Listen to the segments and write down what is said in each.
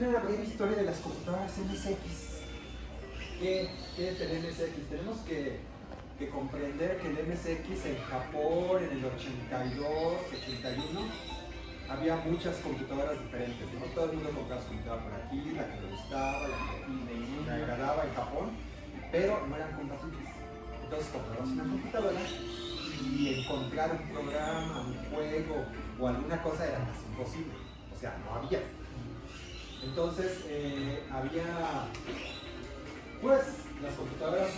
una breve historia de las computadoras MSX. ¿Qué es el MSX? Tenemos que comprender que el MSX en Japón en el 82, 81 había muchas computadoras diferentes, ¿no? Todo el mundo compraba su computadora por aquí, la que le gustaba, la que le agradaba en Japón, pero no eran compatibles. Entonces comprabas una computadora y encontrar un programa, un juego o alguna cosa era casi imposible, o sea, no había. Entonces había, pues, las computadoras,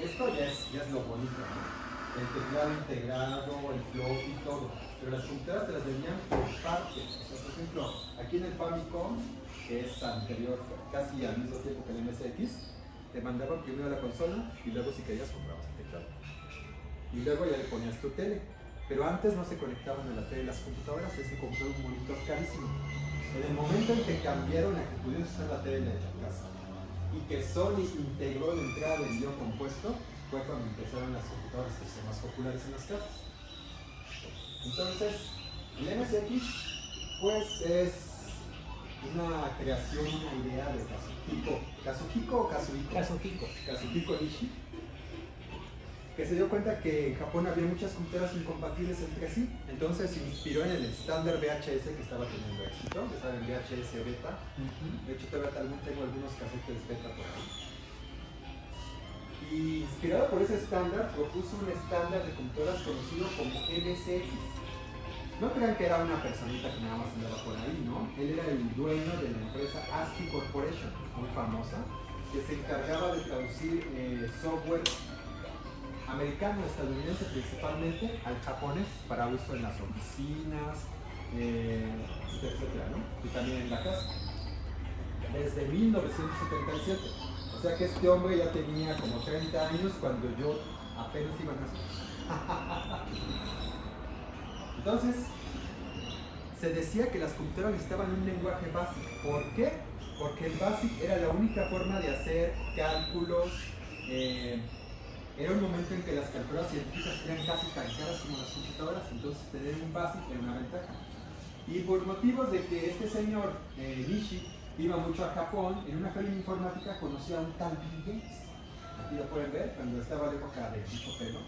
esto ya es lo bonito, ¿no? El teclado integrado, el floppy y todo, pero las computadoras te las vendían por partes. O sea, por ejemplo, aquí en el Famicom, que es anterior, casi al mismo tiempo que el MSX, te mandaban primero la consola y luego si querías comprabas el teclado. Y luego ya le ponías tu tele. Pero antes no se conectaban a la tele las computadoras, se compró un monitor carísimo. En el momento en que cambiaron a que pudieras usar la tele en la casa y que Sony integró la entrada de video compuesto, fue cuando empezaron las computadoras a ser más populares en las casas. Entonces, el MSX pues es una creación, una idea de Kazuhiko Nishi, que se dio cuenta que en Japón había muchas computadoras incompatibles entre sí, entonces se inspiró en el estándar VHS que estaba teniendo éxito, que estaba en VHS beta. De hecho todavía tengo algunos casetes beta por ahí. Y inspirado por ese estándar, propuso un estándar de computadoras conocido como MSX. No crean que era una personita que nada más andaba por ahí, ¿no? Él era el dueño de la empresa ASCII Corporation, muy famosa, que se encargaba de traducir software americano, estadounidense principalmente, al japonés para uso en las oficinas, etcétera, ¿no? Y también en la casa. Desde 1977. O sea que este hombre ya tenía como 30 años cuando yo apenas iba a nacer. Entonces, se decía que las computadoras necesitaban un lenguaje BASIC. ¿Por qué? Porque el BASIC era la única forma de hacer cálculos. Era un momento en que las calculadoras científicas eran casi tan caras como las computadoras, entonces tener un BASIC era una ventaja. Y por motivos de que este señor Nishi iba mucho a Japón, en una feria de informática conoció a un tal Bill Gates. Aquí lo pueden ver, cuando estaba la época de mucho pelo.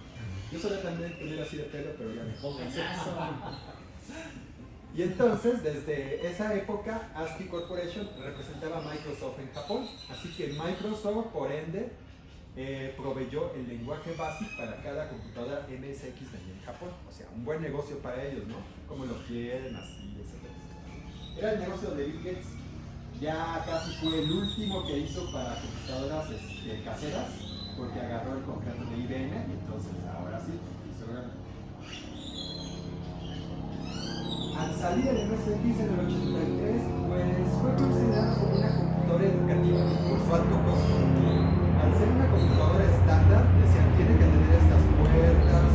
Yo solía también tener así de pelo, pero ya me pongo eso. Y entonces, desde esa época, ASCII Corporation representaba a Microsoft en Japón. Así que Microsoft, por ende, proveyó el lenguaje BASIC para cada computadora MSX de en Japón. O sea, un buen negocio para ellos, ¿no? Como lo quieren, así, etc. Era el negocio de Bill Gates. Ya casi fue el último que hizo para computadoras caseras, porque agarró el contrato de IBM y entonces ahora sí, hizo grande. Al salir el MSX en el 83, pues fue considerado como una computadora educativa por su alto costo. Al ser una computadora estándar, decían, tiene que tener estas puertas,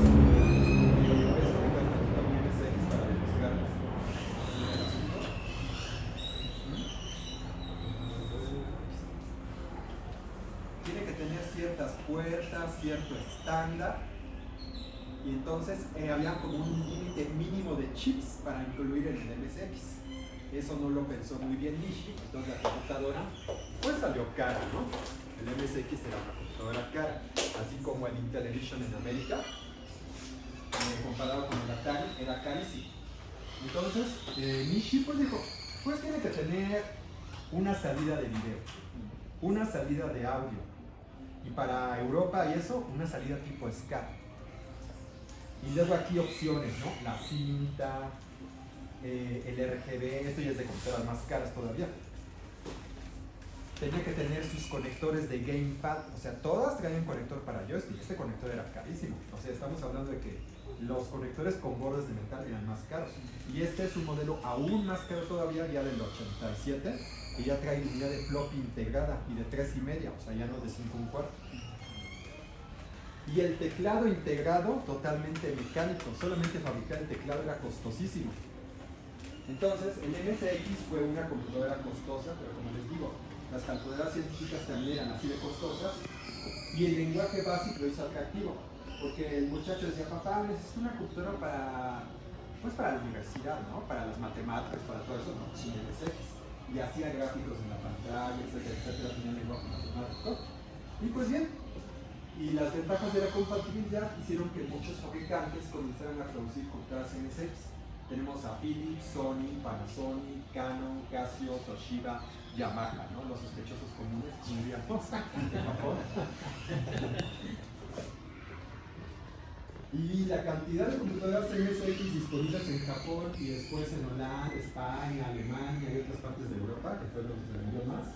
ciertas puertas, cierto estándar, y entonces había como un límite mínimo de chips para incluir en el MSX. Eso no lo pensó muy bien Nishi, entonces la computadora pues salió cara, ¿no? El MSX era una computadora cara, así como el Intellivision en América, comparado con el Atari, era carísimo. Entonces Nishi pues dijo, pues tiene que tener una salida de video, una salida de audio, y para Europa y eso, una salida tipo SCART. Y luego aquí opciones, ¿no? La cinta, el RGB, esto ya es de computadoras más caras todavía. Tenía que tener sus conectores de gamepad, o sea, todas traían conector para joystick. Este conector era carísimo, o sea, estamos hablando de que los conectores con bordes de metal eran más caros. Y este es un modelo aún más caro todavía, ya del 87, que ya trae unidad de floppy integrada y de 3,5, o sea, ya no de 5,25. Y el teclado integrado totalmente mecánico, solamente fabricar el teclado era costosísimo. Entonces, el MSX fue una computadora costosa, pero como les digo, las calculadoras científicas también eran así de costosas, y el lenguaje BASIC lo hizo atractivo, porque el muchacho decía, papá, necesito una computadora para la universidad, ¿no? Para las matemáticas, para todo eso, no, sin MSX. y hacía gráficos en la pantalla, etcétera, etcétera, tenía lenguaje matemático. Y pues bien, y las ventajas de la compatibilidad hicieron que muchos fabricantes comenzaran a producir computadoras MSX. Tenemos a Philips, Sony, Panasonic, Canon, Casio, Toshiba, Yamaha, ¿no? Los sospechosos comunes, como diríamos, de Japón. Y la cantidad de computadoras MSX disponibles en Japón y después en Holanda, España, Alemania y otras partes de Europa, que fue donde se vendió más.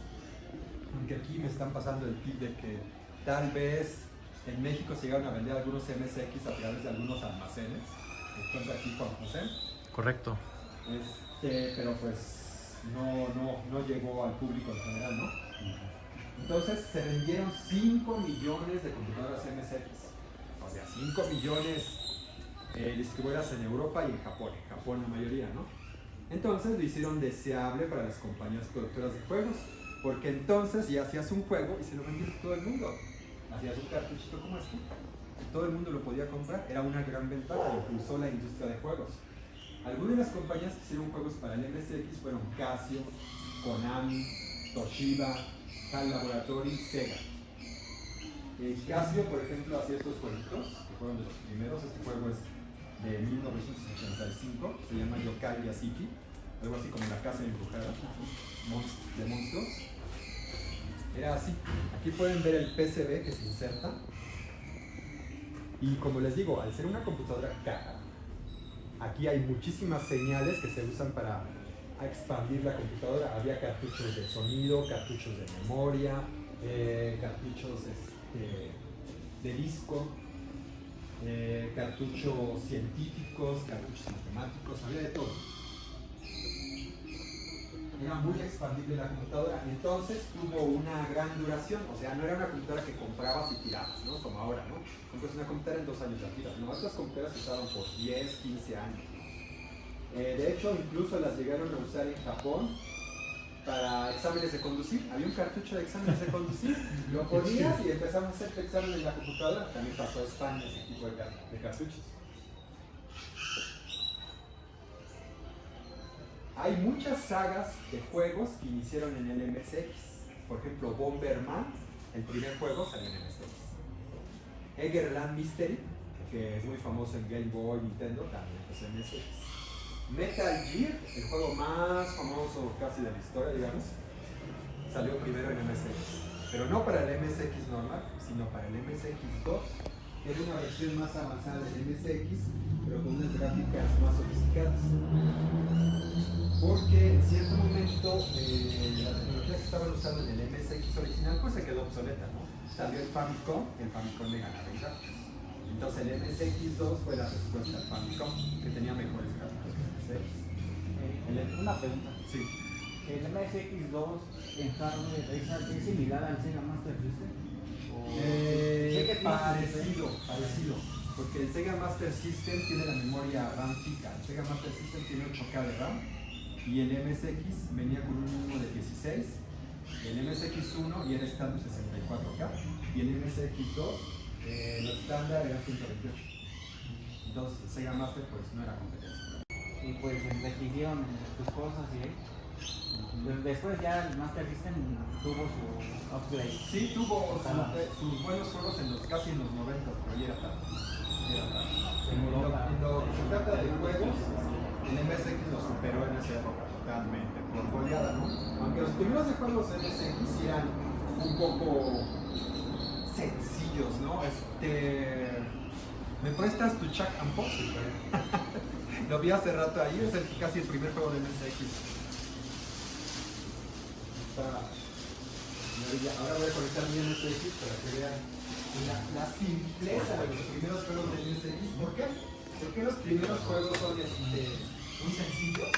Aunque aquí me están pasando el tip de que tal vez en México se llegaron a vender algunos MSX a través de algunos almacenes. Entonces aquí Juan José. Correcto. Pero pues no llegó al público en general, ¿no? Entonces se vendieron 5 millones de computadoras MSX. O sea, 5 millones distribuidas en Europa y en Japón la mayoría, ¿no? Entonces lo hicieron deseable para las compañías productoras de juegos, porque entonces ya hacías un juego y se lo vendías a todo el mundo. Hacías un cartuchito como este, todo el mundo lo podía comprar, era una gran ventaja, impulsó la industria de juegos. Algunas de las compañías que hicieron juegos para el MSX fueron Casio, Konami, Toshiba, HAL Laboratory, Sega. Casio, por ejemplo, hacía estos jueguitos, que fueron de los primeros. Este juego es de 1985, se llama Yokai Yasiki, algo así como La Casa Embrujada, de monstruos. Era así. Aquí pueden ver el PCB que se inserta. Y como les digo, al ser una computadora cara, aquí hay muchísimas señales que se usan para expandir la computadora. Había cartuchos de sonido, cartuchos de memoria, cartuchos de disco, cartuchos científicos, cartuchos matemáticos, había de todo. Era muy expandible la computadora, y entonces tuvo una gran duración. O sea, no era una computadora que comprabas y tirabas, ¿no? Como ahora, ¿no? Compras una computadora en 2 años la tiras. No, estas computadoras se usaban por 10, 15 años. De hecho, incluso las llegaron a usar en Japón para exámenes de conducir. Había un cartucho de exámenes de conducir, lo ponías y empezamos a hacer tu examen en la computadora. También pasó a España ese tipo de cartuchos. Hay muchas sagas de juegos que iniciaron en el MSX. Por ejemplo, Bomberman, el primer juego salió en MSX. Eggerland Mystery, que es muy famoso en Game Boy, Nintendo, también empezó en MSX. Metal Gear, el juego más famoso casi de la historia, digamos, salió primero en MSX. Pero no para el MSX normal, sino para el MSX2, que era una versión más avanzada del MSX, pero con unas gráficas más sofisticadas. Porque en cierto momento la tecnología que estaban usando en el MSX original pues se quedó obsoleta, ¿no? Salió el Famicom le ganaba en gráficos. Entonces el MSX2 fue la respuesta al Famicom, que tenía mejores gráficos que el MSX. Una pregunta. Sí. ¿El MSX2 en hardware es similar al Sega Master System? Parecido. Porque el Sega Master System tiene la memoria RAM chica. El Sega Master System tiene 8K de RAM. Y el MSX venía con un mínimo de 16, el MSX1 y era estándar 64K, y el MSX2 lo estándar era 128. Entonces el Sega Master pues no era competencia. Y pues repitieron sus cosas y después ya el Master System tuvo su upgrade. Sí, tuvo sus buenos juegos casi en los 90, pero ya era tarde. En lo que se trata de juegos, el MSX lo superó en esa época totalmente, por goleada, ¿no? Aunque los primeros de juegos de MSX eran un poco sencillos, ¿no? ¿Me prestas tu Chuck and Puzzle? Lo vi hace rato ahí, es casi el primer juego de MSX. Ahora voy a conectar mi MSX para que vean la simpleza de los primeros juegos de MSX. ¿Por qué? Porque los primeros juegos son muy sencillos,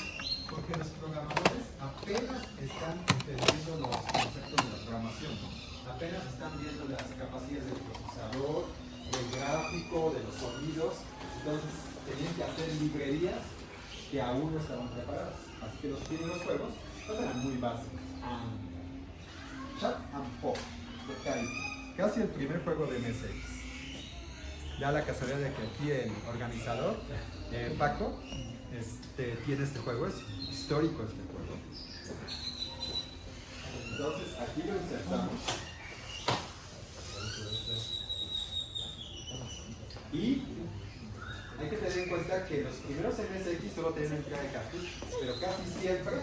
porque los programadores apenas están entendiendo los conceptos de la programación, ¿no? Apenas están viendo las capacidades del procesador, del gráfico, de los sonidos. Entonces tenían que hacer librerías que aún no estaban preparadas. Así que los primeros juegos pues eran muy básicos. Chuck and Pop de Cali, casi el primer juego de MSX. Ya la casualidad de que aquí el organizador, Paco, tiene este juego, es histórico este juego. Entonces aquí lo insertamos. Y hay que tener en cuenta que los primeros MSX solo tenían una entrada de cartucho, pero casi siempre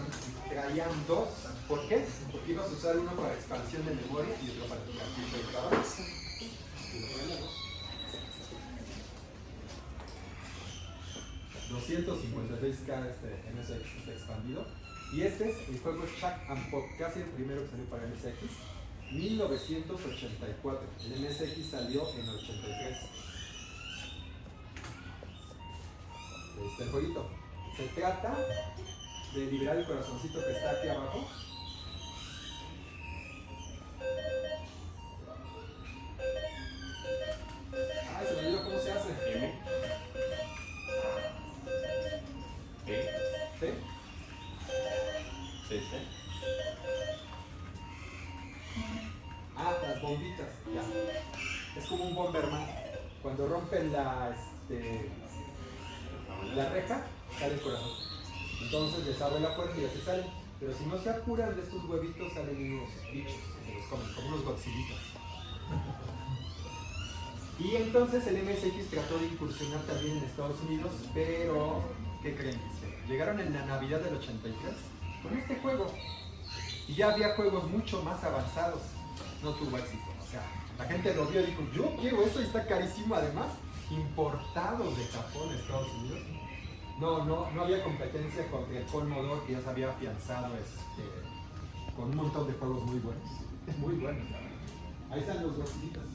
traían dos. ¿Por qué? Porque ibas a usar uno para expansión de memoria y otro para tu cartucho de trabajo. 256K este MSX está expandido. Y este es el juego Shack and Pop, casi el primero que salió para MSX, 1984. El MSX salió en 83. Ahí está el jueguito. Se trata de liberar el corazoncito que está aquí abajo. Ay, se me olvidó cómo se hace. M. E. ¿Sí? C. Ah, las bombitas. Ya. Es como un Bomberman. Cuando rompen la reja, sale el corazón. Entonces les abre la puerta y así salen. Pero si no se apuran de estos huevitos, salen unos bichos. Se los comen, como unos godzillitas. Y entonces el MSX trató de incursionar también en Estados Unidos, pero ¿qué creen? Llegaron en la Navidad del 83 con este juego. Y ya había juegos mucho más avanzados. No tuvo éxito. O sea, la gente lo vio y dijo, yo quiero eso y está carísimo además. Importados de Japón a Estados Unidos. No había competencia contra el Commodore, que ya se había afianzado con un montón de juegos muy buenos. Muy buenos, la verdad. Ahí están los Godzillas.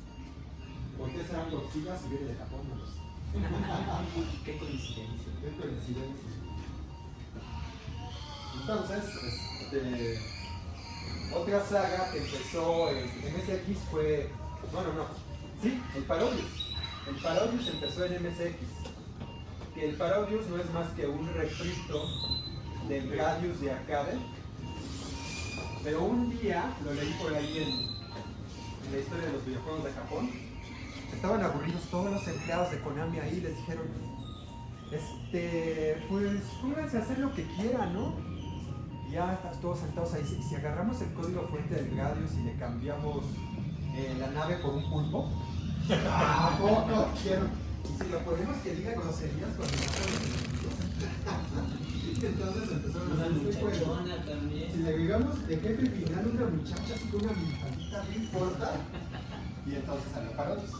¿Por qué serán Godzillas si viene de Japón? No lo sé. Qué coincidencia. Qué coincidencia. Entonces, otra saga que empezó en MSX fue... Sí, el Parodius. El Parodius empezó en MSX. Que el Parodius no es más que un refrito del Gradius de arcade. Pero un día, lo leí por ahí en la historia de los videojuegos de Japón, estaban aburridos todos los empleados de Konami ahí y les dijeron, pues pónganse a hacer lo que quieran, ¿no? Y ya estás todos sentados ahí. Si agarramos el código fuente del Gradius y le cambiamos la nave por un pulpo, no quiero. Y si lo ponemos que diga groserías cuando entonces empezaron a hacer este juego. Si le agregamos de jefe final una muchacha así con una minifaldita bien corta, y entonces salió Parodius.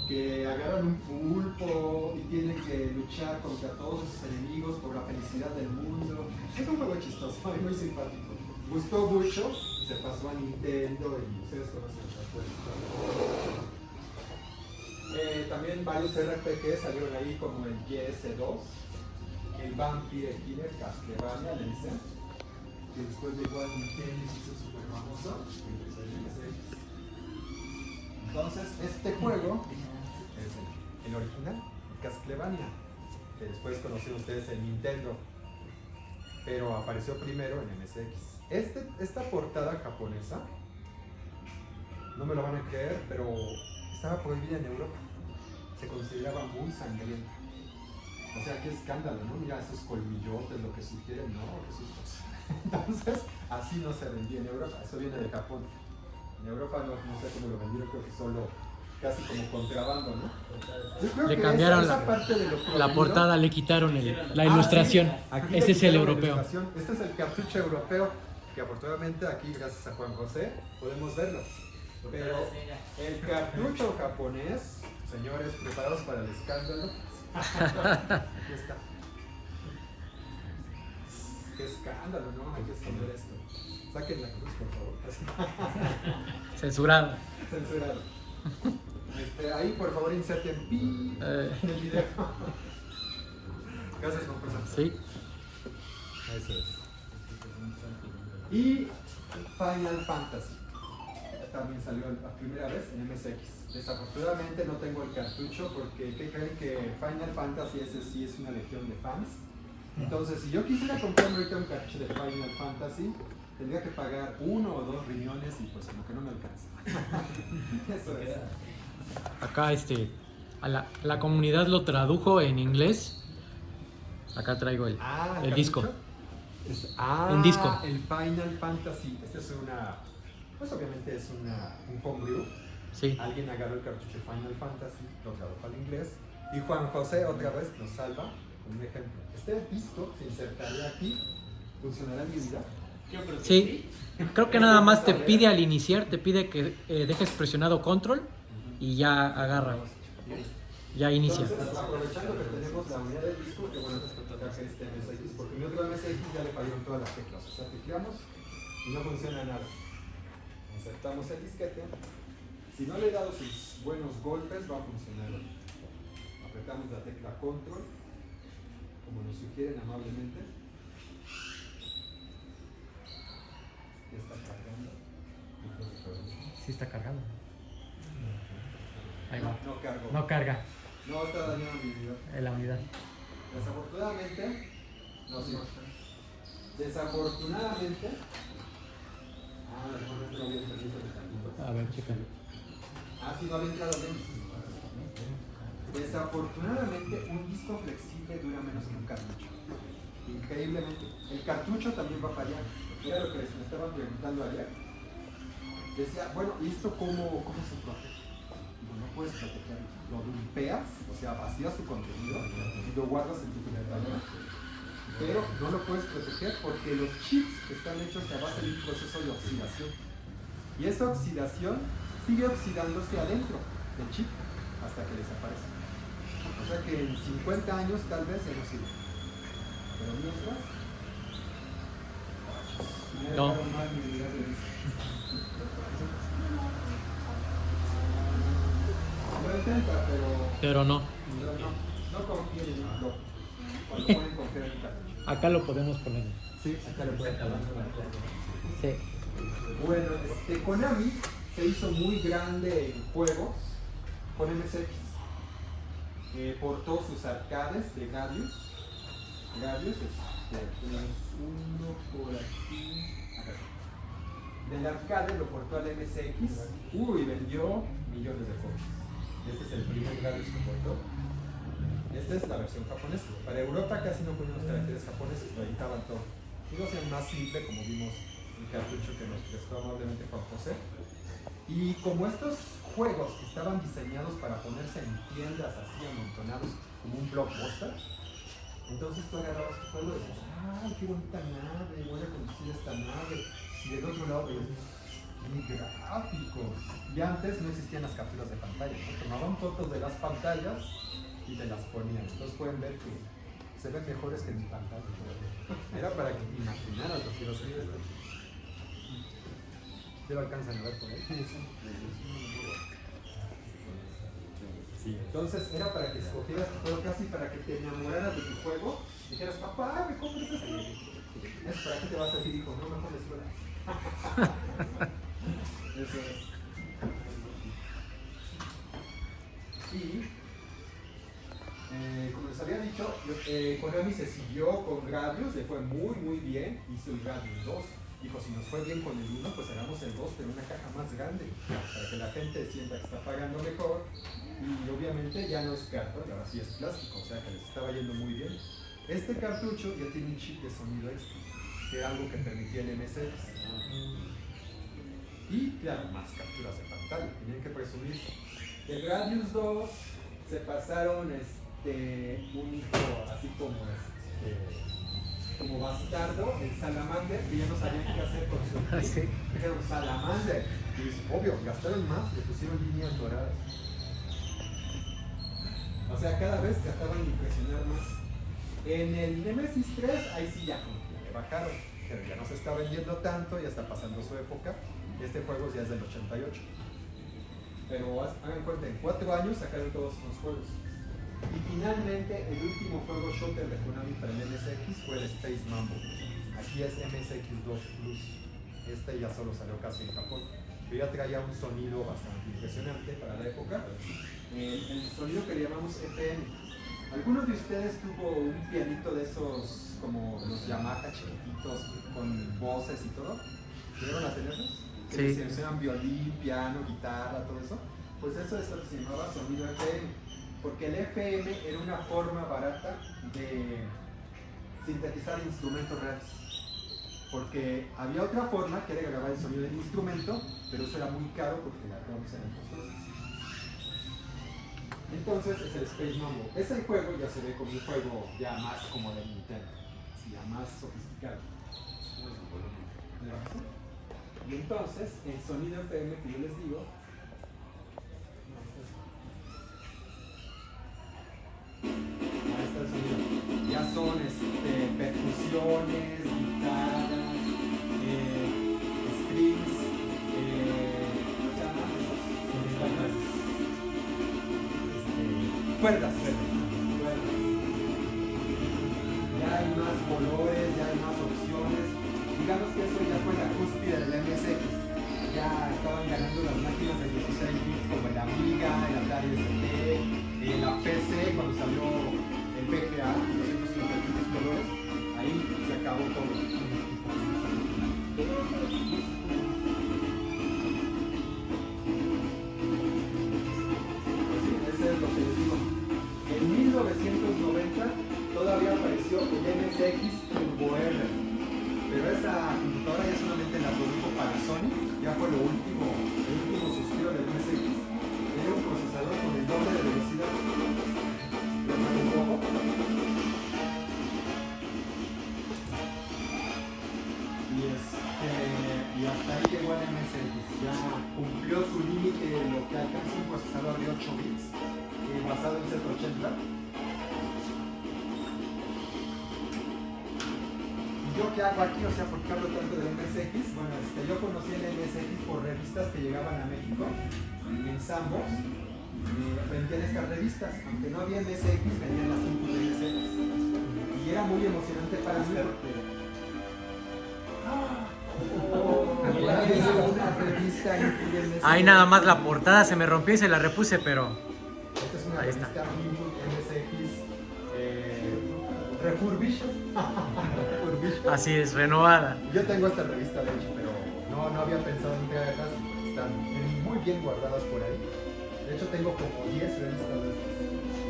Que agarran un pulpo y tienen que luchar contra todos sus enemigos por la felicidad del mundo. Es un juego chistoso y muy simpático. Gustó mucho, se pasó a Nintendo y ustedes conocen la historia. También varios RPG salieron ahí como el GS2, el Vampire Killer, Castlevania, le dicen, que después llegó a Nintendo y se hizo súper famoso. Entonces, este juego es el original, Castlevania, que después conocieron ustedes en Nintendo, pero apareció primero en MSX. Esta portada japonesa, no me lo van a creer, pero estaba prohibida en Europa. Se consideraba muy sangrienta. O sea, qué escándalo, ¿no? Mira esos colmillotes, lo que sugieren, ¿no? Entonces, así no se vendía en Europa. Eso viene de Japón. En Europa no sé cómo lo vendieron, creo que solo casi como contrabando, ¿no? Yo creo Le que cambiaron esa parte de lo prohibido, la portada, le quitaron la ilustración. Sí, aquí Ese le es el quitaron la europeo. ilustración. Este es el cartucho europeo, que afortunadamente aquí, gracias a Juan José, podemos verlo. Pero el cartucho japonés, señores, preparados para el escándalo. Aquí está. Qué escándalo, ¿no? Hay que esconder esto. Saquen la cruz, por favor. Censurado. Censurado. Ahí, por favor, inserten pi en el video. Gracias, Juan José. Sí. Eso es. Y Final Fantasy. También salió la primera vez en MSX. Desafortunadamente no tengo el cartucho porque ¿qué creen? Que Final Fantasy ese sí es una legión de fans. Entonces, si yo quisiera comprarme ahorita un cartucho de Final Fantasy, tendría que pagar 1 o 2 riñones y pues como que no me alcanza. Eso es. Acá la comunidad lo tradujo en inglés. Acá traigo el disco. En disco. El Final Fantasy. Este es pues obviamente es un homebrew. Sí. Alguien agarró el cartucho de Final Fantasy, lo tradujo al inglés. Y Juan José otra vez nos salva con un ejemplo. Este disco se insertaría aquí. ¿Funcionará en mi vida? Yo creo que Sí. Creo que nada más te pide al iniciar, te pide que dejes presionado control y ya agarra. Ya inicia. Entonces, aprovechando que tenemos la unidad del disco, que bueno, traje este MSX, porque mi otro MSX ya le fallaron todas las teclas. O sea, tecleamos y no funciona nada. Insertamos el disquete. Si no le he dado sus buenos golpes, va a funcionar. Apretamos la tecla control, como nos sugieren amablemente. Ya está cargando. Sí está cargando. Ahí va. No cargo. No carga No está dañando mi video. la unidad. Desafortunadamente, no, sí. Desafortunadamente, mejor no había entendido el tantito. A ver, checa. Sí, no había entrado bien. Desafortunadamente, un disco flexible dura menos que un cartucho. Increíblemente. El cartucho también va a fallar. Era lo que me estaban preguntando ayer. Decía, bueno, ¿y esto cómo se protege? Digo, no puedes protegerlo. Lo dumpeas, o sea, vacías su contenido y lo guardas en tu computadora. Pero no lo puedes proteger porque los chips que están hechos a base de un proceso de oxidación. Y esa oxidación sigue oxidándose adentro del chip hasta que desaparece. O sea que en 50 años tal vez ya no sirve. Pero mientras... No. Lo intenta, Pero no. no confíen en un blog. Cuando pueden confiar en un cartucho. Acá lo podemos poner. Sí, acá lo pueden poner. Sí. Bueno, Konami se hizo muy grande en juegos con MSX. Portó sus arcades de Gradius. Tenemos uno por aquí. Acá. Del arcade lo portó al MSX. Vendió millones de copias. Este es el primer Gradius que portó. Esta es la versión japonesa. Para Europa casi no ponían los caracteres japoneses, lo editaban todo. Y lo hacían más simple, como vimos el cartucho que nos prestó amablemente Juan José. Y como estos juegos que estaban diseñados para ponerse en tiendas así amontonados como un blockbuster, entonces tú agarrabas tu juego y decías, ¡ay, qué bonita nave! Voy a conducir esta nave. Y del otro lado veías, ¡qué gráficos! Y antes no existían las capturas de pantalla, ¿no? Tomaban fotos de las pantallas y te las ponían. Entonces pueden ver que se ven mejores que en mi pantalla. Era para que te imaginaras lo que los videos. ¿Sí lo alcanzan a ver por ahí? Sí, entonces era para que escogieras tu juego, casi para que te enamoraras de tu juego. Dijeras, papá, ¿me compras esto? ¿Es para qué te vas a decir, hijo? No, mejor escuela. Eso es. Y como les había dicho, Konami se siguió con Gradius, le fue muy bien, hizo el Gradius 2. Dijo, si nos fue bien con el 1, pues hagamos el 2, pero una caja más grande, para que la gente sienta que está pagando mejor. Y obviamente ya no es cartón, ahora sí es plástico, o sea que les estaba yendo muy bien. Este cartucho ya tiene un chip de sonido extra, que era algo que permitía el MSX. Y claro, más capturas de pantalla, tenían que presumir. El Gradius 2 se pasaron un hijo así como bastardo, el Salamander, que ya no sabían qué hacer con su Sí. dijeron Salamander, y es obvio, gastaron más, le pusieron líneas doradas. O sea, cada vez trataban de impresionar más. En el Nemesis 3, ahí sí ya como que le bajaron, pero ya no se está vendiendo tanto, ya está pasando su época. Este juego ya es del 88. Pero hagan cuenta, en 4 años sacaron todos los juegos. Y finalmente, el último juego shooter de Konami para el MSX fue el Space Mambo. Aquí es MSX2 Plus. Este ya solo salió casi en Japón. Pero ya traía un sonido bastante impresionante para la época. El sonido que le llamamos FM. ¿Alguno de ustedes tuvo un pianito de esos, como los Yamaha chiquititos, con voces y todo? ¿Llegaron a tenerlos? Que Sí. se llaman violín, piano, guitarra, todo eso. Pues eso es lo que se llamaba sonido FM. Porque el FM era una forma barata de sintetizar instrumentos reales. Porque había otra forma que era grabar el sonido del instrumento, pero eso era muy caro porque las ROMs eran costosas. Entonces es el Space Mambo. Ese juego ya se ve como un juego ya más como de Nintendo, ya más sofisticado. Y entonces, el sonido FM que yo les digo, ahí está el sonido. Ya son percusiones, guitarras, strings, ¿cómo se llaman esos? Cuerdas. Ya hay más colores, ya hay más opciones. Digamos que eso ya fue la cúspide del MSX. Ya estaban ganando las máquinas de 16 bits como el Amiga, el Atari ST, la PC cuando salió el VGA, 256 colores. Ahí se acabó todo. Pues sí, ese es lo que les digo. En 1990 todavía apareció el MSX Turbo R. Pero esa computadora ya solamente la produjo para Sony, ya fue el último suspiro del MSX. Era un procesador con el doble de velocidad. Lo mando un poco. Y hasta ahí llegó el MSX. Ya cumplió su límite de lo que alcanza un procesador de 8 bits, basado en Z80. ¿Yo qué hago aquí? O sea, ¿por qué hablo tanto del MSX? Bueno, yo conocí el MSX por revistas que llegaban a México, en Sambors, vendían estas revistas, aunque no había MSX, vendían las input de MSX. Y era muy emocionante para mí porque... había visto una revista input de MSX. Ahí nada más la portada se me rompió y se la repuse, pero... Esta es una ahí revista está. input MSX refurbished. Así es, renovada. Yo tengo esta revista de hecho, pero no había pensado en traerlas. Están muy bien guardadas por ahí. De hecho tengo como 10 revistas de estas.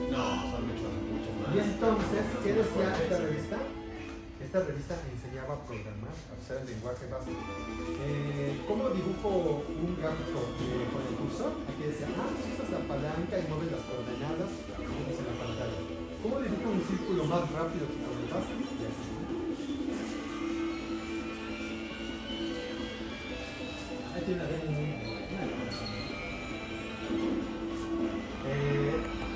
No, son muchos más. Y entonces, ¿qué decía esta revista? Esta revista enseñaba a programar, a usar el lenguaje básico. ¿Cómo dibujo un gráfico con el cursor? Aquí decía, usas la palanca y mueves las coordenadas que tienes en la pantalla. ¿Cómo dibujo un círculo más rápido que con el básico? Y así. Ahí tiene una demo muy buena.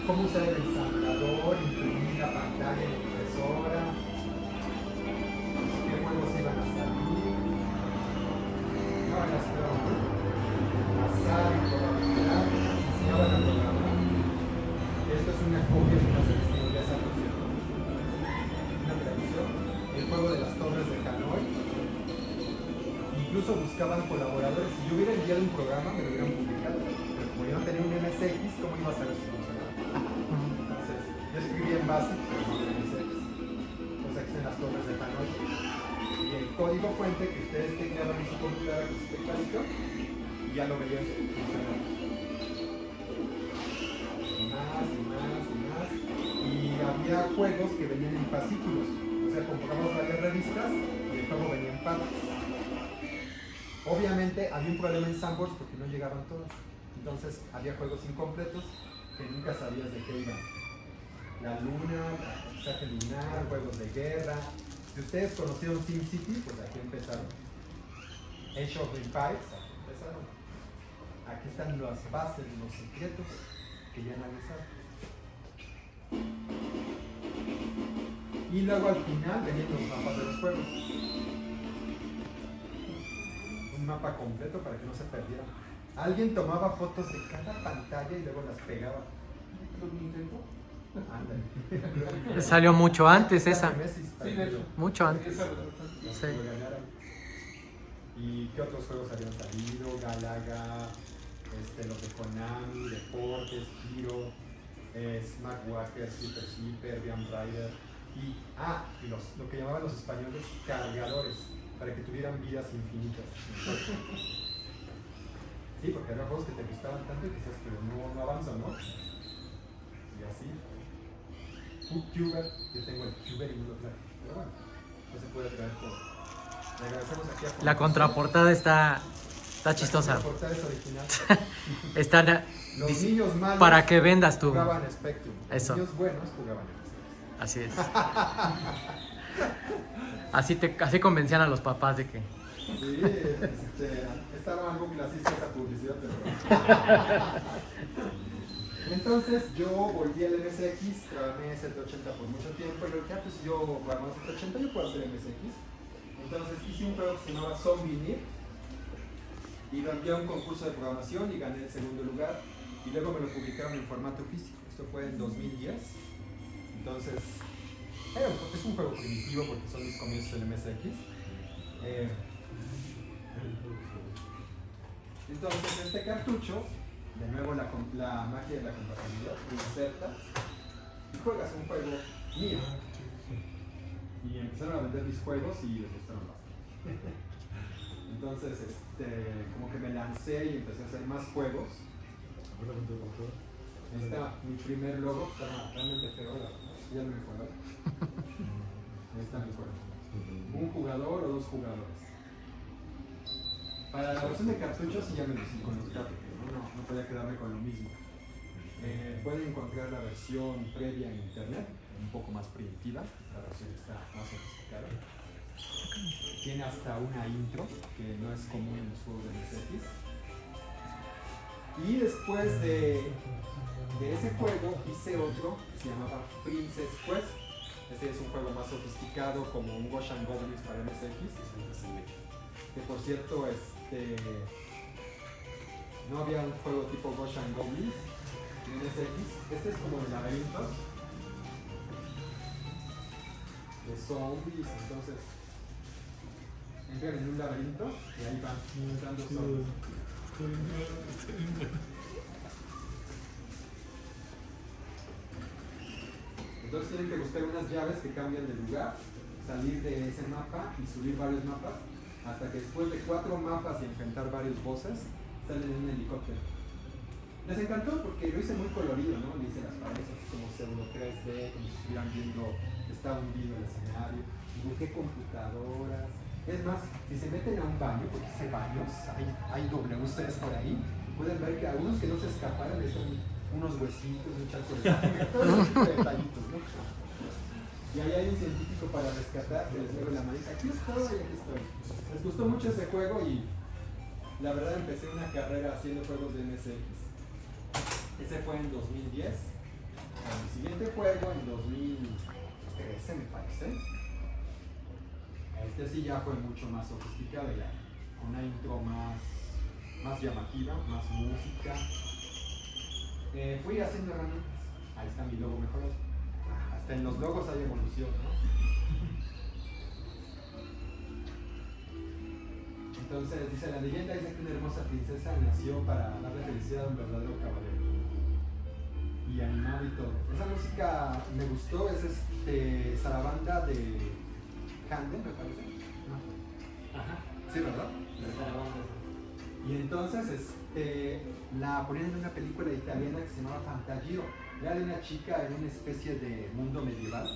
¿Cómo usar el ensamblador, imprimir la pantalla en la impresora? ¿Qué juegos iban a salir? No, las azar y probabilidad. Enseñaban a programar. Esto es una copia de una revista inglesa, por cierto. Una traducción. El juego de las torres de Hanoi. Incluso buscaban colaboradores. Si yo hubiera enviado un programa, me lo hubieran publicado. Pero como yo no tenía un MSX, ¿cómo iba a saber si funcionaba? Entonces, yo escribí en BASIC, pero no en MSX. Entonces, aquí están las torres de Hanoi. Y el código fuente que ustedes tenían en su computadora con su tecladito, y ya lo veían funcionar. Y más, y más, y más. Y había juegos que venían en fascículos. O sea, compramos varias revistas y el juego venía en partes. Obviamente había un problema en Sambors porque no llegaban todos. Entonces había juegos incompletos que nunca sabías de qué iban. La luna, el paisaje lunar, juegos de guerra. Si ustedes conocieron SimCity, pues aquí empezaron. Age of Empires, aquí empezaron. Aquí están las bases, los secretos que ya nadie sabe. Y luego al final venían los mapas de los juegos. Un mapa completo para que no se perdieran. Alguien tomaba fotos de cada pantalla y luego las pegaba. ¿Lo intentó? Ándale. Salió mucho antes esa. Sí, de hecho. Mucho antes. Sí. ¿Y qué otros juegos habían salido? Galaga, los de Konami, Deportes, Hero, Smack Walker, Super Sleeper, Beam Rider. Y lo que llamaban los españoles cargadores, para que tuvieran vidas infinitas. Sí, porque había juegos que te gustaban tanto y que decías que no avanzan, ¿no? Y así. Cuber, yo tengo el Cuber y no lo traje. Pero bueno, no se puede traer todo. Le agradecemos aquí a Juan La José. contraportada está chistosa. La portada es original. Están Los niños malos para que vendas tú. jugaban Spectrum. Los Eso. niños buenos jugaban Spectrum. Así es. Así convencían a los papás de que. Sí, estaba algo clasista esa publicidad, pero... Entonces yo volví al MSX, trabajé Z80 por mucho tiempo y yo dije, pues yo jugaba Z80, yo puedo hacer MSX. Entonces hice un juego que se llamaba Zombie Nip y lo envié a un concurso de programación y gané el segundo lugar y luego me lo publicaron en formato físico. Esto fue en 2010. Entonces es un juego primitivo porque son mis comienzos del MSX. Entonces este cartucho, de nuevo la magia de la compatibilidad, lo insertas y juegas un juego mío. Y empezaron a vender mis juegos y les gustaron bastante. Entonces como que me lancé y empecé a hacer más juegos. Ahí está mi primer logo, estaba realmente feo, ya no me acuerdo. Ahí está mi juego. Un jugador o dos jugadores. Para la versión de cartuchos sí ya me lucí con los gráficos, no podía quedarme con lo mismo. Pueden encontrar la versión previa en internet, un poco más primitiva, la versión está más sofisticada. Tiene hasta una intro, que no es común en los juegos de MSX. Y después de ese juego hice otro que se llamaba Princess Quest. Este es un juego más sofisticado, como un Ghosts and Goblins para MSX. Que por cierto, no había un juego tipo Ghosts and Goblins en MSX. Este es como de laberintos, de zombies. Entonces entran en un laberinto y ahí van entrando zombies. Entonces tienen que buscar unas llaves que cambian de lugar, salir de ese mapa y subir varios mapas, hasta que después de 4 mapas y enfrentar varios bosses, salen en un helicóptero. Les encantó porque lo hice muy colorido, ¿no? Le hice las paredes así como pseudo 3D, como si estuvieran viendo, está hundido el escenario, dibujé computadoras. Es más, si se meten a un baño, porque hice baños, hay WCs por ahí, pueden ver que algunos que no se escaparon son unos huesitos, un charco de sangre, todo ese tipo de detallitos, ¿no? Y ahí hay un científico para rescatar, que les mueve la manita, aquí estoy, aquí estoy. Les gustó mucho ese juego y la verdad empecé una carrera haciendo juegos de MSX. Ese fue en 2010. El siguiente juego en 2013 me parece. Este sí ya fue mucho más sofisticado, ya con una intro más llamativa, más música. Fui haciendo herramientas. Ahí está mi logo mejorado. Hasta en los logos hay evolución, ¿no? Entonces dice, la leyenda dice que una hermosa princesa nació para darle felicidad a un verdadero caballero. Y animado y todo. Esa música me gustó, es Sarabanda de Handel, me parece. ¿No? Ajá. Sí, ¿verdad? De Sarabanda. Y entonces la ponían en una película italiana que se llamaba Fantagiro. Era de una chica en una especie de mundo medieval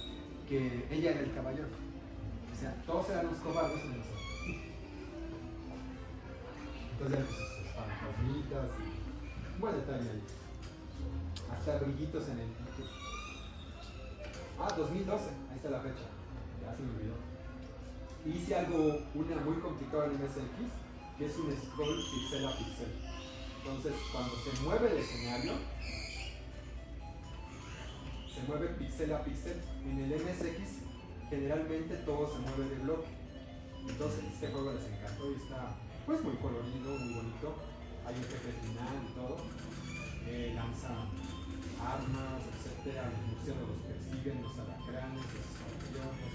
que ella era el caballero. O sea, todos eran los cobardes en eso. Entonces eran sus fantasmitas y un buen detalle ahí. Hasta brillitos en el título. 2012, ahí está la fecha. Ya se me olvidó. Hice algo muy complicado en MSX, que es un scroll pixel a pixel. Entonces, cuando se mueve el escenario, se mueve pixel a pixel. En el MSX, generalmente todo se mueve de bloque. Entonces, este juego les encantó y está pues muy colorido, muy bonito. Hay un jefe final y todo. Lanza armas, etcétera. Los murciélagos los persiguen, los alacranes, los escorpiones,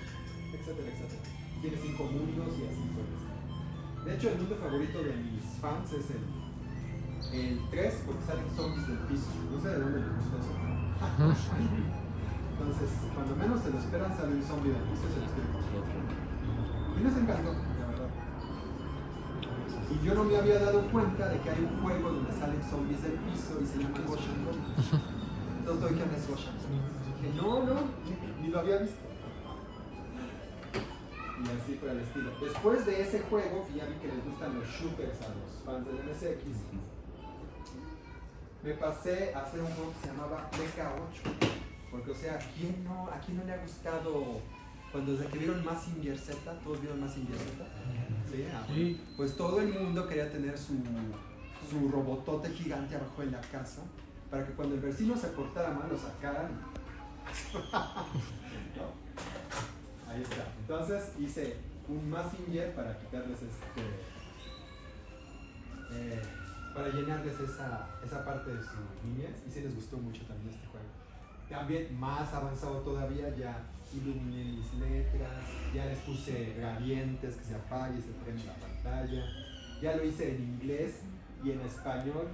etcétera, etcétera. Tiene 5 mundos y así suele estar. De hecho, el mundo favorito de mis fans es el 3, porque salen zombies del piso. No sé de dónde les gusta eso. Entonces, cuando menos se lo esperan, sale un zombie del piso y se los quiere comer. Y les encantó, la verdad. Y yo no me había dado cuenta de que hay un juego donde salen zombies del piso y se llama Ghosts and Goblins. Entonces doy que no es Ghosts and Goblins. Dije, no, ni lo había visto. Y Y así fue el estilo. Después de ese juego, que ya vi que les gustan los shooters a los fans del MSX, me pasé a hacer un juego que se llamaba Mecha 8. Porque, o sea, ¿a quién no le ha gustado cuando desde que vieron Mazinger Z? ¿Todos vieron Mazinger Z? ¿Sí? Sí. Pues todo el mundo quería tener su robotote gigante abajo de la casa para que cuando el vecino se portara mal lo sacaran. ¿No? Ahí está. Entonces hice un Mazinger para quitarles para llenarles esa parte de su niñez, y sí les gustó mucho también este juego. También más avanzado todavía, ya iluminé mis letras, ya les puse gradientes que se apague y se prende la pantalla, ya lo hice en inglés y en español.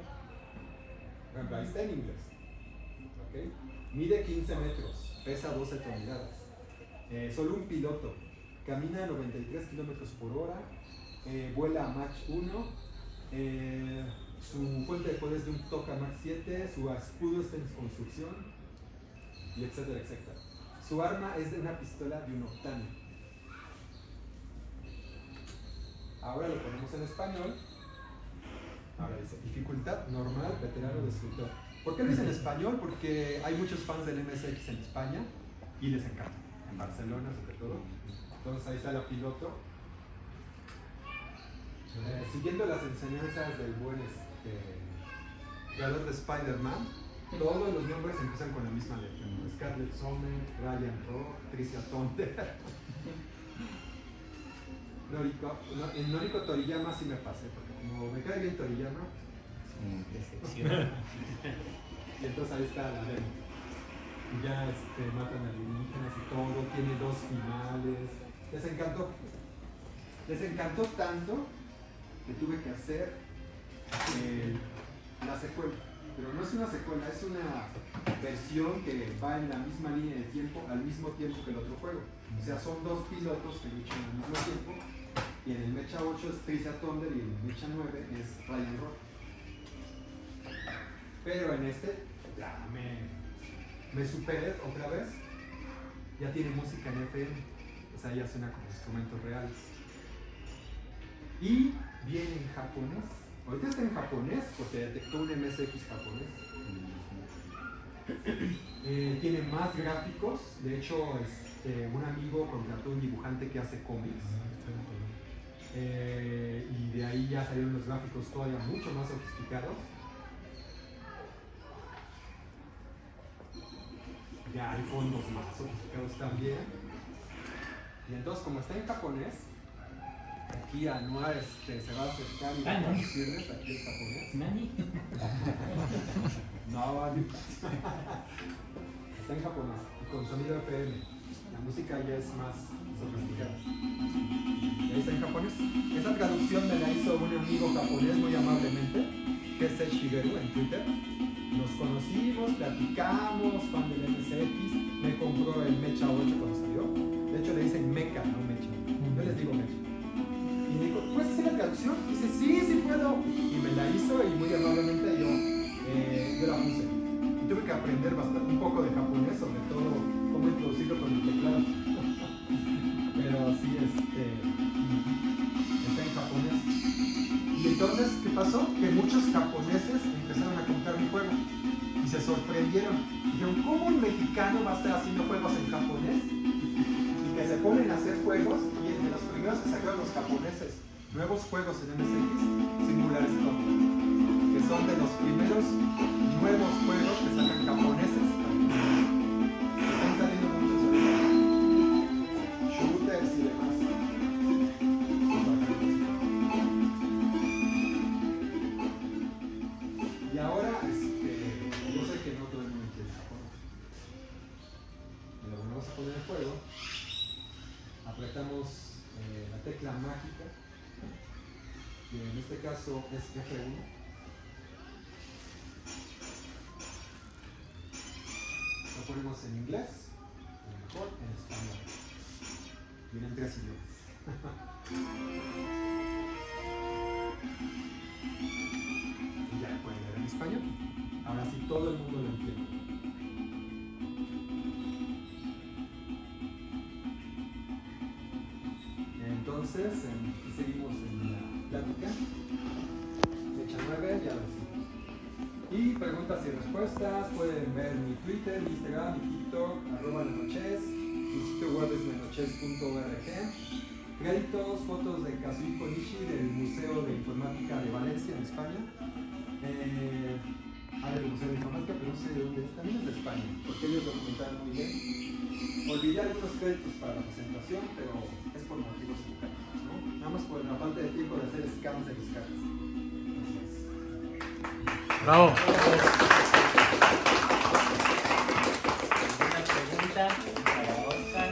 Bueno, ahí está en inglés. ¿Okay? Mide 15 metros, pesa 12 toneladas. Solo un piloto, camina a 93 kilómetros por hora, vuela a Mach 1, su fuente de poder es de un Tokamak 7, su escudo está en construcción, y etcétera, etcétera. Su arma es de una pistola de un octano. Ahora lo ponemos en español. Ahora dice, dificultad normal, veterano, destructor. ¿Por qué lo hice en español? Porque hay muchos fans del MSX en España y les encanta. En Barcelona, sobre todo. Entonces ahí está la piloto. Siguiendo las enseñanzas del buen creador de Spider-Man, todos los nombres empiezan con la misma letra. Scarlett Sommer, Ryan Rock, Tricia Thunder. En Noriko Toriyama sí me pasé, porque como me cae bien Toriyama, y entonces ahí está la demo. Y ya matan alienígenas y todo, tiene 2 finales. Les encantó tanto que tuve que hacer la secuela. Pero no es una secuela, es una versión que va en la misma línea de tiempo al mismo tiempo que el otro juego. O sea, son 2 pilotos que luchan al mismo tiempo, y en el Mecha 8 es Tricia Thunder y en el Mecha 9 es Ryan Rock. Pero en este ya me superé otra vez, ya tiene música en FM, o sea, ya suena como instrumentos reales. Y viene en japonés. Ahorita está en japonés porque detectó un MSX japonés. Tiene más gráficos. De hecho, un amigo contrató un dibujante que hace cómics. Y de ahí ya salieron los gráficos todavía mucho más sofisticados. Ya hay fondos más sofisticados también. Y entonces, como está en japonés, aquí Anuar se va a acercar y va a traducirles aquí el japonés. ¿Nani? No, está en japonés y con sonido FM. La música ya es más sofisticada. Y ahí está en japonés. Esa traducción me la hizo un amigo japonés muy amablemente, que es el Shigeru en Twitter. Nos conocimos, platicamos, fan del MSX. Me compró el Mecha 8 cuando salió. De hecho le dicen Mecha, no Mecha. Yo les digo Mecha. Y me dijo, ¿puedes hacer la traducción? Y dice, sí puedo. Y me la hizo y muy amablemente yo la puse. Y tuve que aprender un poco de japonés, sobre todo cómo introducirlo con el teclado. Pero sí, está en japonés. Y entonces, ¿qué pasó? Que muchos japoneses empezaron a comprar mi juego. Y se sorprendieron. Dijeron, ¿cómo un mexicano va a estar haciendo juegos en japonés? Y que se ponen a hacer juegos, y entre los primeros que sacaron los japoneses nuevos juegos en MSX, Singular Stone, que son de los primeros nuevos juegos que sacan japoneses. Están saliendo muchos shooters y demás. Y ahora, yo sé que no todo el mundo entiende Japón. Pero bueno, vamos a poner el juego. Apretamos la tecla mágica, que en este caso es F1. Lo ponemos en inglés, o mejor en español. Vienen 3 idiomas. Y ya pueden leer en español. Ahora sí todo el mundo lo entiende. entonces, y seguimos en la plática. Fecha 9, ya lo decimos. Y preguntas y respuestas, pueden ver mi Twitter, mi Instagram, mi TikTok, @Menoches, mi sitio web es menoches.org. Créditos, fotos de Kazuhiko Nishi del Museo de Informática de Valencia, en España. Del Museo de Informática, pero no sé de dónde es, también es de España, porque ellos documentaron muy bien. Olvidé algunos créditos para la presentación, pero es por motivos educativos, ¿no? Nada más por la falta de tiempo de hacer scans de mis caras. Bravo. Una pregunta para Oscar.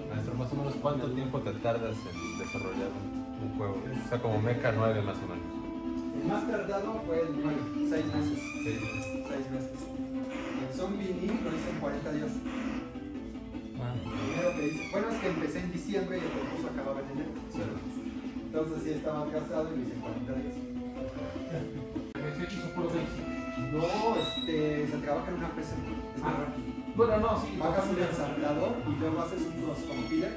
Maestro, más o menos, ¿cuánto tiempo te tardas en desarrollar un juego? O sea, como Mecha 9 más o menos. El más tardado fue el 9, 6 meses. Sí. 6 meses. El Zombie Knee lo hice en 40 días. Primero que hice, bueno, es que empecé en diciembre y el concurso acababa en enero. Entonces sí estaba atrasado y lo hice en 40 días. No, se trabaja en una PC. Es más rápido. Bueno, no, sí. Pagas un ensamblador y luego haces unos compiler.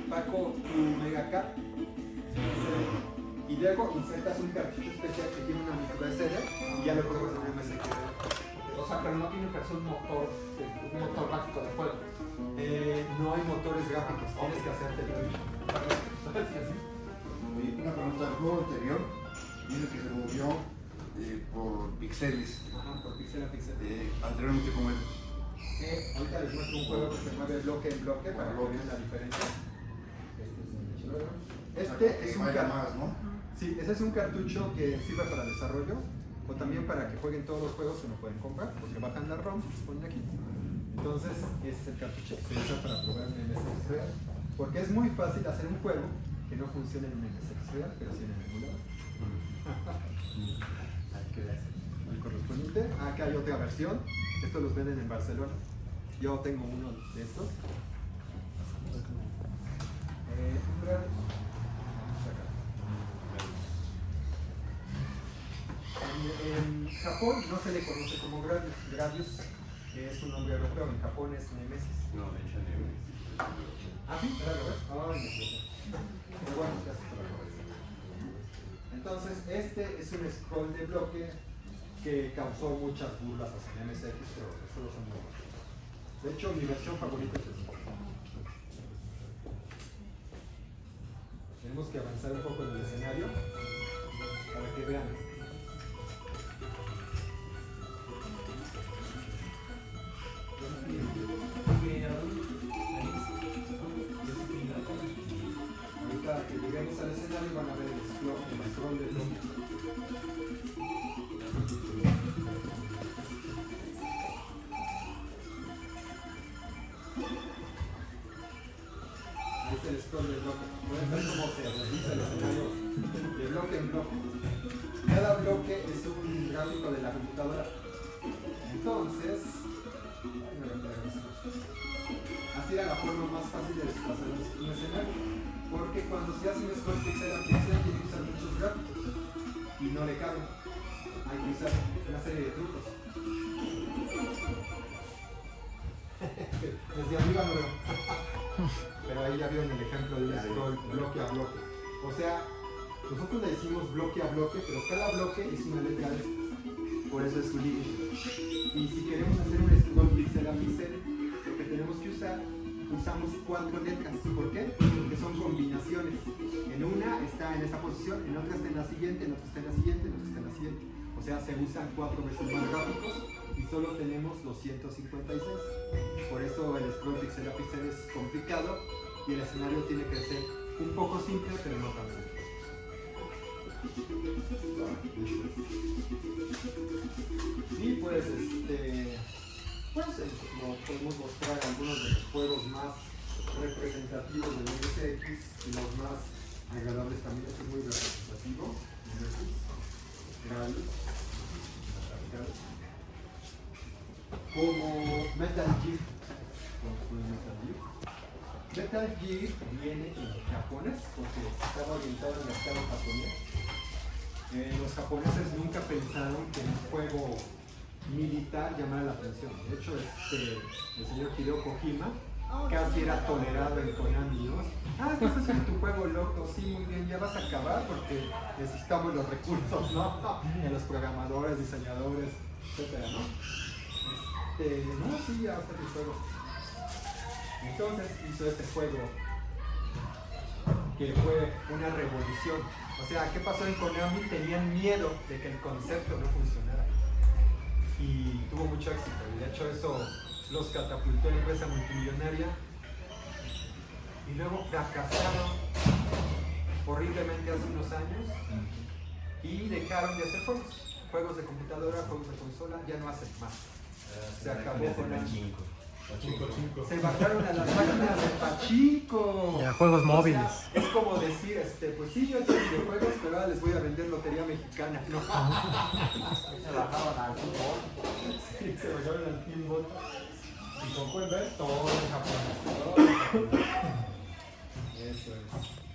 Paco tu Megacat. Y luego insertas un cartucho especial que tiene una micro SD y ya lo pruebas en un MSX. O sea, pero no tiene que ser un motor gráfico de juego. No hay motores gráficos, tienes que hacerte el tuyo. Una pregunta, el juego anterior dice que se movió por píxeles. Ajá, por píxel a píxel. Anteriormente, ¿cómo era? Ahorita les muestro un juego que se mueve bloque en bloque para que vean la diferencia. Este es un Vaya cartucho. más, ¿no? Sí, ese es un cartucho que sirve para desarrollo o también para que jueguen todos los juegos que no pueden comprar, porque bajan la ROM, ponen aquí. Entonces, ese es el cartucho que se usa para probar en MSX real. Porque es muy fácil hacer un juego que no funcione en MSX real, pero sí en el emulador. Aquí es el correspondiente. Acá hay otra versión. Estos los venden en Barcelona. Yo tengo uno de estos. En Japón no se le conoce como Gradius, que es un nombre europeo. En Japón es Nemesis. No, de hecho, ni. ¿Ah, sí? ¿Era al revés? Ay, me equivoqué. Pero bueno, ya se puede. Entonces, este es un scroll de bloque que causó muchas burlas hacia MSX, pero solo son muy buenos. De hecho, mi versión favorita es esta. Tenemos que avanzar un poco en el escenario para que vean. Ahorita que lleguemos al escenario van a ver el scroll de bloque. Ahí está el scroll de bloque. Pueden ver cómo se realiza el escenario de bloque en bloque. Cada bloque es un gráfico de la computadora. Entonces, así era la forma más fácil de desplazar un escenario. Porque cuando se hace un scroll pixel a pixel tiene que usar muchos gráficos y no le caben. Hay que usar una serie de trucos. Desde arriba no veo. Pero ahí ya vieron el ejemplo del scroll bloque a bloque. O sea, nosotros le decimos bloque a bloque, pero cada bloque es una letra de estas. Por eso es su límite. Y si queremos hacer un scroll pixel a pixel, lo que tenemos que usar, usamos 4 letras. ¿Por qué? Porque son combinaciones. En una está en esa posición, en otra está en la siguiente, en otra está en la siguiente, en otra está en la siguiente. O sea, se usan 4 veces más gráficos y solo tenemos 256. Por eso el scroll pixel a pixel es complicado y el escenario tiene que ser un poco simple, pero no tan simple. Y pues podemos mostrar algunos de los juegos más representativos del MSX y los más agradables también. Este es muy representativo. Como Metal Gear. Metal Gear viene en japonés porque estaba orientado al mercado japonés. Los japoneses nunca pensaron que un juego militar llamara la atención. De hecho, el señor Hideo Kojima casi era tolerado en Konami, ¿no? Estás haciendo tu juego loco, sí, muy bien, ya vas a acabar porque necesitamos los recursos, ¿no? De los programadores, diseñadores, etcétera, ¿no? No, sí, ya está tu juego. Entonces hizo este juego que fue una revolución. O sea, ¿qué pasó en Konami? Tenían miedo de que el concepto no funcionara. Y tuvo mucho éxito. Y de hecho eso los catapultó en empresa multimillonaria. Y luego fracasaron horriblemente hace unos años. Y dejaron de hacer juegos. Juegos de computadora, juegos de consola, ya no hacen más. Se acabó con el Se bajaron a las máquinas de Pachinko. Ya, juegos O sea, móviles. es como decir, pues sí, yo he hecho videojuegos, pero ahora les voy a vender lotería mexicana. No. Se bajaron al fútbol. Sí, se bajaron al pinball. Y como pueden ver, todo en japonés. Todo en japonés. Eso es.